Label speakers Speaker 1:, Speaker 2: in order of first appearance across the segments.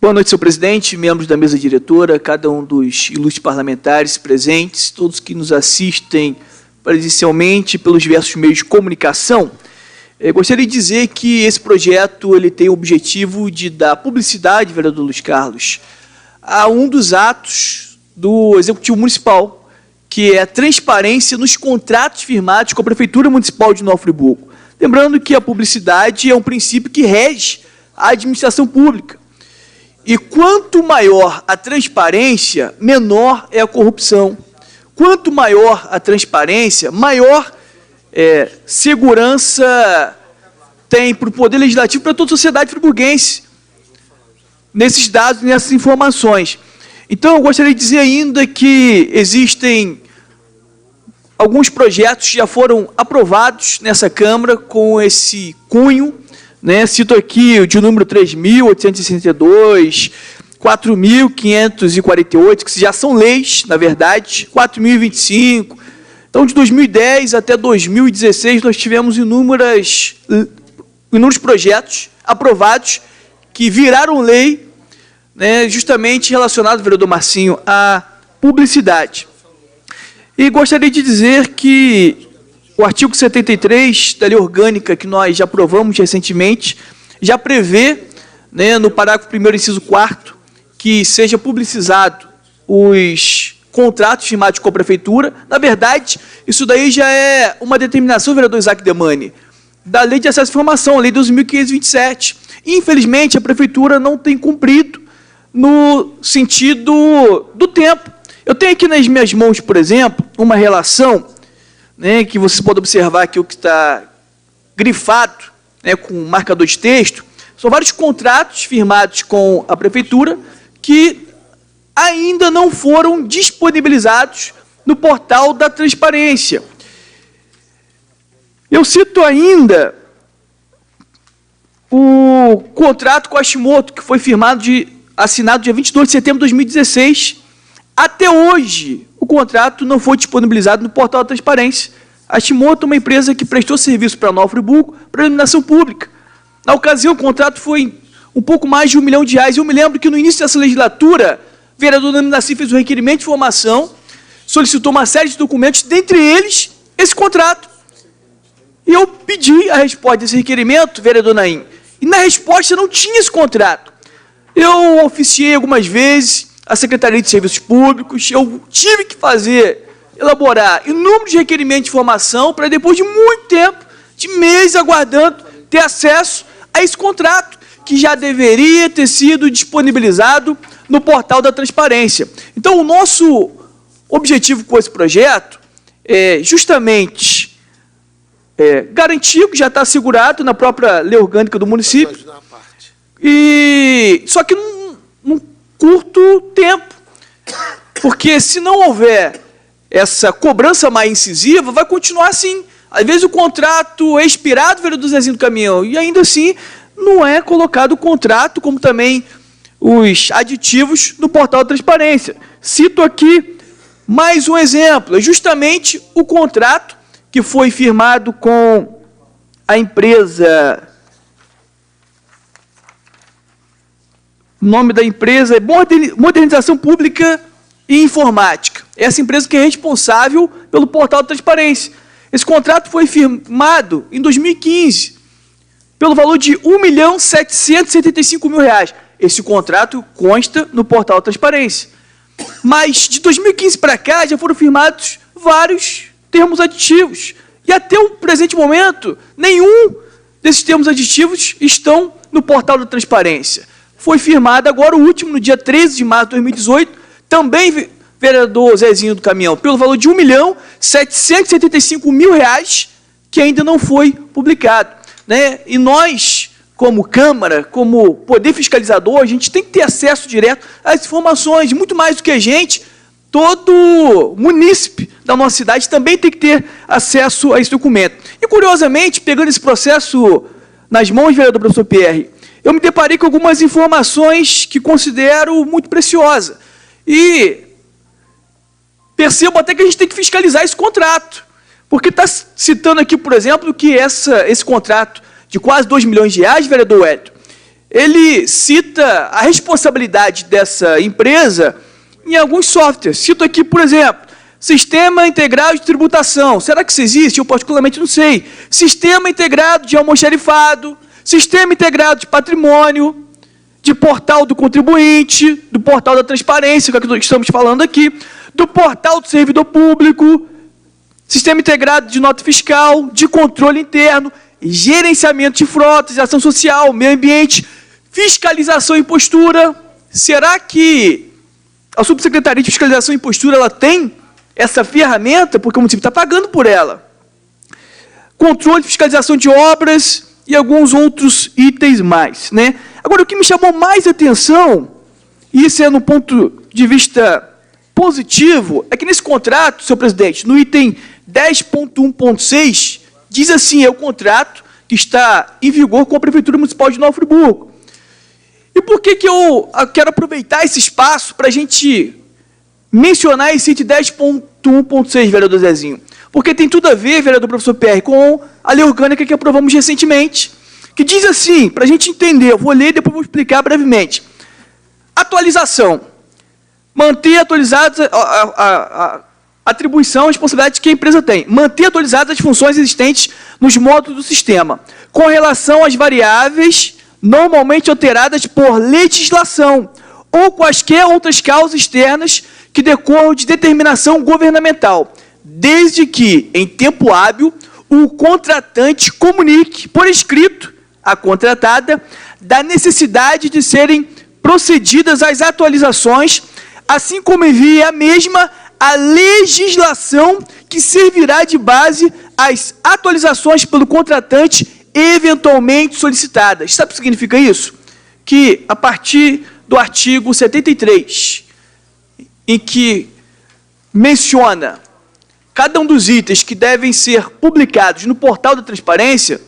Speaker 1: Boa noite, senhor presidente, membros da mesa diretora, cada um dos ilustres parlamentares presentes, todos que nos assistem presencialmente pelos diversos meios de comunicação. Gostaria de dizer que esse projeto ele tem o objetivo de dar publicidade, vereador Luiz Carlos, a um dos atos do Executivo Municipal, que é a transparência nos contratos firmados com a Prefeitura Municipal de Nova Friburgo. Lembrando que a publicidade é um princípio que rege a administração pública. E quanto maior a transparência, menor é a corrupção. Quanto maior a transparência, maior segurança tem para o Poder Legislativo, para toda a sociedade friburguense, nesses dados, nessas informações. Então, eu gostaria de dizer ainda que existem alguns projetos que já foram aprovados nessa Câmara com esse cunho, né? Cito aqui o de número 3.862, 4.548, que já são leis, na verdade, 4.025. Então, de 2010 até 2016, nós tivemos inúmeros projetos aprovados que viraram lei, né, justamente relacionado, vereador Marcinho, à publicidade. E gostaria de dizer que o artigo 73 da lei orgânica, que nós já aprovamos recentemente, já prevê, né, no parágrafo 1º, inciso 4º, que seja publicizado os contratos firmados com a Prefeitura. Na verdade, isso daí já é uma determinação, vereador Isaac Demani, da Lei de Acesso à Informação, a Lei 12.527. Infelizmente, a Prefeitura não tem cumprido no sentido do tempo. Eu tenho aqui nas minhas mãos, por exemplo, uma relação, né, que vocês podem observar aqui o que está grifado, né, com marcador de texto. São vários contratos firmados com a Prefeitura que ainda não foram disponibilizados no portal da transparência. Eu cito ainda o contrato com a Hashimoto, que foi assinado dia 22 de setembro de 2016. Até hoje, o contrato não foi disponibilizado no portal da transparência. A Hashimoto é uma empresa que prestou serviço para Nova Friburgo para iluminação pública. Na ocasião, o contrato foi um pouco mais de R$1 milhão. Eu me lembro que no início dessa legislatura, o vereador Nami Nassim fez um requerimento de informação, solicitou uma série de documentos, dentre eles, esse contrato. E eu pedi a resposta desse requerimento, vereador Naim, e na resposta não tinha esse contrato. Eu oficiei algumas vezes a Secretaria de Serviços Públicos, eu tive que elaborar inúmeros requerimentos de informação para depois de muito tempo, de meses aguardando, ter acesso a esse contrato, que já deveria ter sido disponibilizado no portal da transparência. Então, o nosso objetivo com esse projeto é justamente garantir que já está assegurado na própria lei orgânica do município, só que num curto tempo, porque se não houver essa cobrança mais incisiva, vai continuar assim. Às vezes o contrato é expirado, vereador Zezinho do Caminhão, e ainda assim não é colocado o contrato, como também os aditivos no portal da transparência. Cito aqui mais um exemplo, é justamente o contrato que foi firmado com a empresa, o nome da empresa é Modernização Pública e Informática. Essa empresa que é responsável pelo portal da transparência. Esse contrato foi firmado em 2015, pelo valor de R$1.775.000. Esse contrato consta no portal da transparência. Mas, de 2015 para cá, já foram firmados vários termos aditivos. E até o presente momento, nenhum desses termos aditivos estão no portal da transparência. Foi firmado agora o último, no dia 13 de março de 2018, também, vereador Zezinho do Caminhão, pelo valor de R$1.775.000, que ainda não foi publicado, né? E nós, como Câmara, como poder fiscalizador, a gente tem que ter acesso direto às informações, muito mais do que a gente, todo munícipe da nossa cidade também tem que ter acesso a esse documento. E, curiosamente, pegando esse processo nas mãos, vereador professor Pierre, eu me deparei com algumas informações que considero muito preciosas. E percebo até que a gente tem que fiscalizar esse contrato. Porque está citando aqui, por exemplo, que esse contrato de quase R$2 milhões, vereador Hélio, ele cita a responsabilidade dessa empresa em alguns softwares. Cito aqui, por exemplo, Sistema Integrado de Tributação. Será que isso existe? Eu particularmente não sei. Sistema Integrado de Almoxarifado, Sistema Integrado de Patrimônio, de Portal do Contribuinte, do Portal da Transparência, que é o que estamos falando aqui, do Portal do Servidor Público, Sistema Integrado de Nota Fiscal, de Controle Interno, Gerenciamento de Frotas, Ação Social, Meio Ambiente, Fiscalização e Impostura. Será que a Subsecretaria de Fiscalização e Impostura ela tem essa ferramenta? Porque o município está pagando por ela. Controle de fiscalização de obras e alguns outros itens mais, né? Agora, o que me chamou mais atenção, e isso é no ponto de vista positivo, é que nesse contrato, senhor presidente, no item 10.1.6, diz assim, é o contrato que está em vigor com a Prefeitura Municipal de Nova Friburgo. E por que eu quero aproveitar esse espaço para a gente mencionar esse item 10.1.6, vereador Zezinho? Porque tem tudo a ver, vereador professor Pierre, com a lei orgânica que aprovamos recentemente, que diz assim, para a gente entender, eu vou ler e depois vou explicar brevemente. Atualização. Manter atualizadas a atribuição, a responsabilidade que a empresa tem. Manter atualizadas as funções existentes nos módulos do sistema, com relação às variáveis normalmente alteradas por legislação ou quaisquer outras causas externas que decorram de determinação governamental, desde que, em tempo hábil, o contratante comunique por escrito à contratada da necessidade de serem procedidas as atualizações, assim como envie a mesma a legislação que servirá de base às atualizações pelo contratante eventualmente solicitadas. Sabe o que significa isso? Que, a partir do artigo 73, em que menciona cada um dos itens que devem ser publicados no portal da transparência,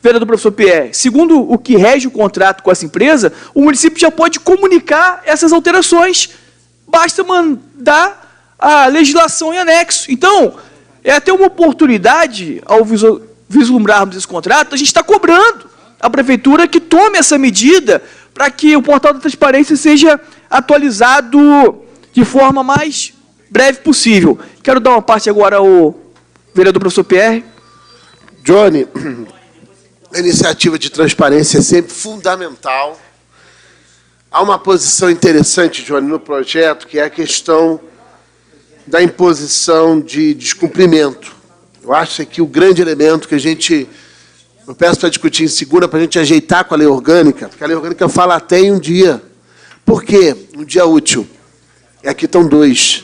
Speaker 1: vereador professor Pierre, segundo o que rege o contrato com essa empresa, o município já pode comunicar essas alterações. Basta mandar a legislação em anexo. Então, é até uma oportunidade, ao vislumbrarmos esse contrato, a gente está cobrando a prefeitura que tome essa medida para que o portal da transparência seja atualizado de forma mais breve possível. Quero dar uma parte agora ao vereador professor Pierre.
Speaker 2: Johnny, a iniciativa de transparência é sempre fundamental. Há uma posição interessante, Johnny, no projeto, que é a questão da imposição de descumprimento. Eu acho que o grande elemento que eu peço para discutir em segunda, para a gente ajeitar com a lei orgânica, porque a lei orgânica fala até em um dia. Por quê? Um dia útil. E aqui estão dois.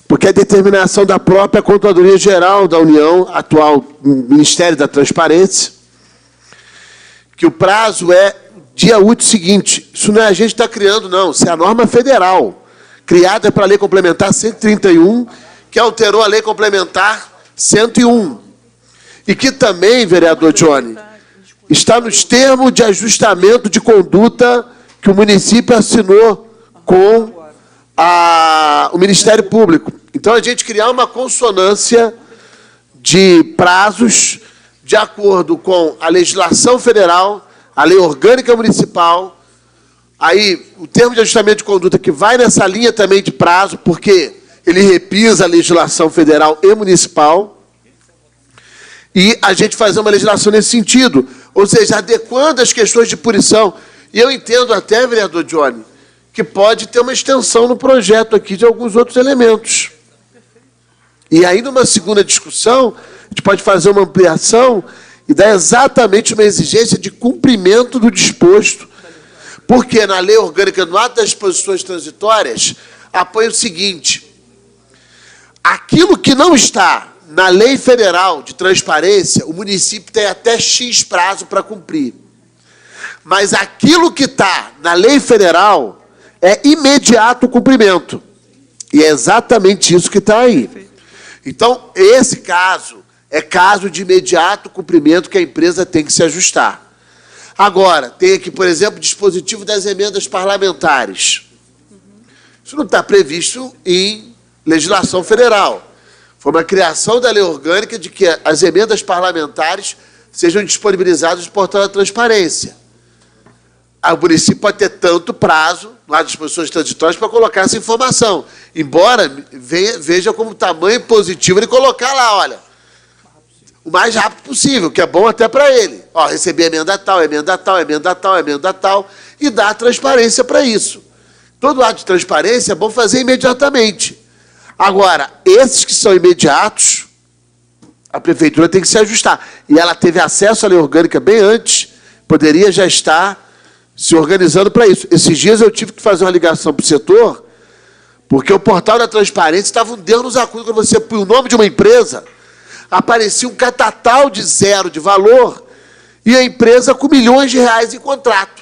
Speaker 2: Porque a determinação da própria Controladoria Geral da União, atual Ministério da Transparência, que o prazo é dia útil seguinte. Isso não é a gente que está criando, não. Isso é a norma federal, criada para a Lei Complementar 131, que alterou a Lei Complementar 101. E que também, vereador Johnny, está nos termos de ajustamento de conduta que o município assinou com o Ministério Público. Então, a gente criar uma consonância de prazos de acordo com a legislação federal, a lei orgânica municipal, aí o termo de ajustamento de conduta que vai nessa linha também de prazo, porque ele repisa a legislação federal e municipal, e a gente fazer uma legislação nesse sentido, ou seja, adequando as questões de punição. E eu entendo até, vereador Johnny, que pode ter uma extensão no projeto aqui de alguns outros elementos. E aí, numa segunda discussão, a gente pode fazer uma ampliação e dar exatamente uma exigência de cumprimento do disposto. Porque na lei orgânica, no ato das disposições transitórias, apoia o seguinte: aquilo que não está na lei federal de transparência, o município tem até X prazo para cumprir. Mas aquilo que está na lei federal é imediato o cumprimento. E é exatamente isso que está aí. Então, esse caso é caso de imediato cumprimento que a empresa tem que se ajustar. Agora, tem aqui, por exemplo, o dispositivo das emendas parlamentares. Isso não está previsto em legislação federal. Foi uma criação da lei orgânica de que as emendas parlamentares sejam disponibilizadas no portal da transparência. o município pode ter tanto prazo, lá de disposições transitórias, para colocar essa informação. Embora veja como tamanho positivo ele colocar lá, olha, o mais rápido possível, que é bom até para ele. Ó, receber emenda tal, emenda tal, emenda tal, emenda tal, e dar transparência para isso. Todo ato de transparência é bom fazer imediatamente. Agora, esses que são imediatos, a prefeitura tem que se ajustar. E ela teve acesso à lei orgânica bem antes, poderia já estar se organizando para isso. Esses dias eu tive que fazer uma ligação para o setor, porque o portal da transparência estava um Deus nos acuda. Quando você põe o nome de uma empresa, aparecia um catatal de zero de valor e a empresa com milhões de reais em contrato.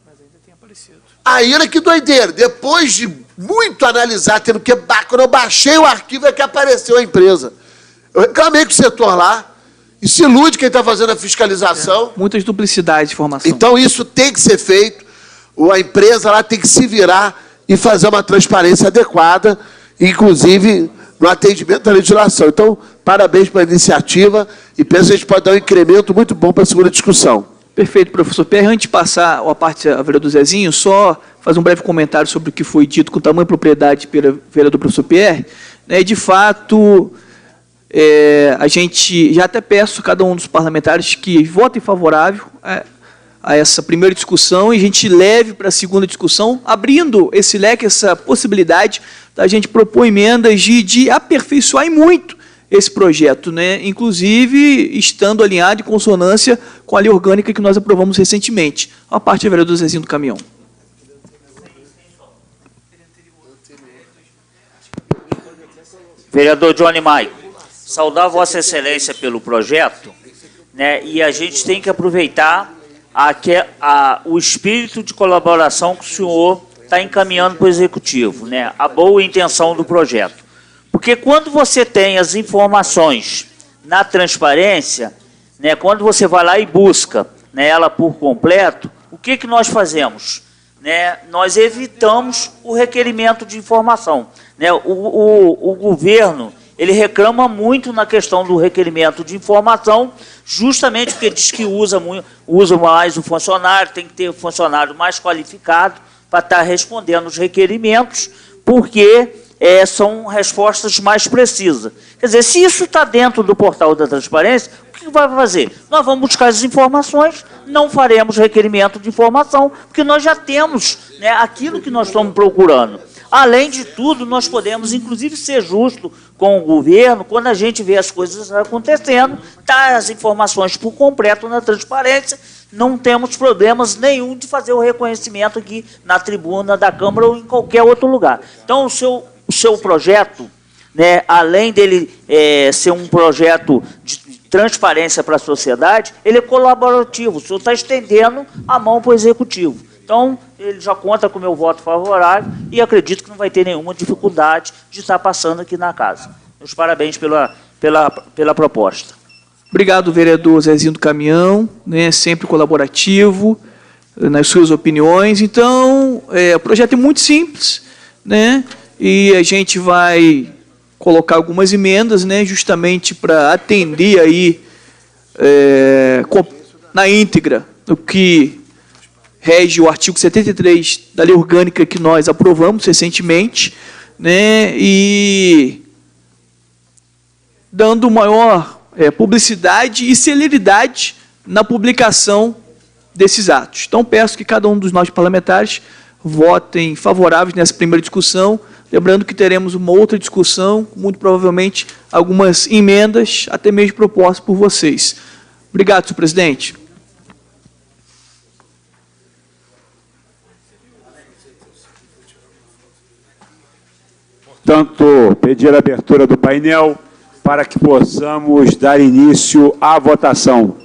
Speaker 1: Mas ainda tem aparecido.
Speaker 2: Aí, olha que doideira. Depois de muito analisar, tendo que... Quando eu baixei o arquivo, é que apareceu a empresa. Eu reclamei com o setor lá. E se ilude quem está fazendo a fiscalização.
Speaker 1: Muitas duplicidades de informação.
Speaker 2: Então, isso tem que ser feito. A empresa lá tem que se virar e fazer uma transparência adequada, inclusive no atendimento à legislação. Então, parabéns pela iniciativa e penso que a gente pode dar um incremento muito bom para a segunda discussão.
Speaker 1: Perfeito, professor Pierre. Antes de passar a parte a vereador Zezinho, só fazer um breve comentário sobre o que foi dito com tamanha propriedade pelo vereador professor Pierre. De fato, a gente já até peço a cada um dos parlamentares que votem favorável a essa primeira discussão e a gente leve para a segunda discussão, abrindo esse leque, essa possibilidade da gente propor emendas de aperfeiçoar e muito esse projeto, inclusive estando alinhado em consonância com a lei orgânica que nós aprovamos recentemente. A parte do vereador Zezinho do Caminhão.
Speaker 3: Vereador Johnny Maico, saudar Vossa Excelência pelo projeto, e a gente tem que aproveitar o espírito de colaboração que o senhor está encaminhando para o Executivo, a boa intenção do projeto. Porque quando você tem as informações na transparência, quando você vai lá e busca ela por completo, o que nós fazemos? Nós evitamos o requerimento de informação. O governo ele reclama muito na questão do requerimento de informação, justamente porque diz que usa mais o funcionário, tem que ter o funcionário mais qualificado para estar respondendo os requerimentos, porque são respostas mais precisas. Quer dizer, se isso está dentro do portal da transparência, o que vai fazer? Nós vamos buscar as informações, não faremos requerimento de informação, porque nós já temos aquilo que nós estamos procurando. Além de tudo, nós podemos, inclusive, ser justo com o governo, quando a gente vê as coisas acontecendo, tá as informações por completo na transparência, não temos problemas nenhum de fazer o reconhecimento aqui na tribuna da Câmara ou em qualquer outro lugar. Então, o seu projeto, além dele ser um projeto de transparência para a sociedade, ele é colaborativo, o senhor está estendendo a mão para o Executivo. Então, ele já conta com o meu voto favorável e acredito que não vai ter nenhuma dificuldade de estar passando aqui na casa. Meus parabéns pela proposta.
Speaker 1: Obrigado, vereador Zezinho do Caminhão, sempre colaborativo nas suas opiniões. Então, o projeto é muito simples, e a gente vai colocar algumas emendas, justamente para atender aí na íntegra o que rege o artigo 73 da lei orgânica que nós aprovamos recentemente, e dando maior publicidade e celeridade na publicação desses atos. Então, peço que cada um dos nossos parlamentares votem favoráveis nessa primeira discussão, lembrando que teremos uma outra discussão, muito provavelmente algumas emendas, até mesmo propostas por vocês. Obrigado, senhor presidente.
Speaker 4: Portanto, pedir a abertura do painel para que possamos dar início à votação.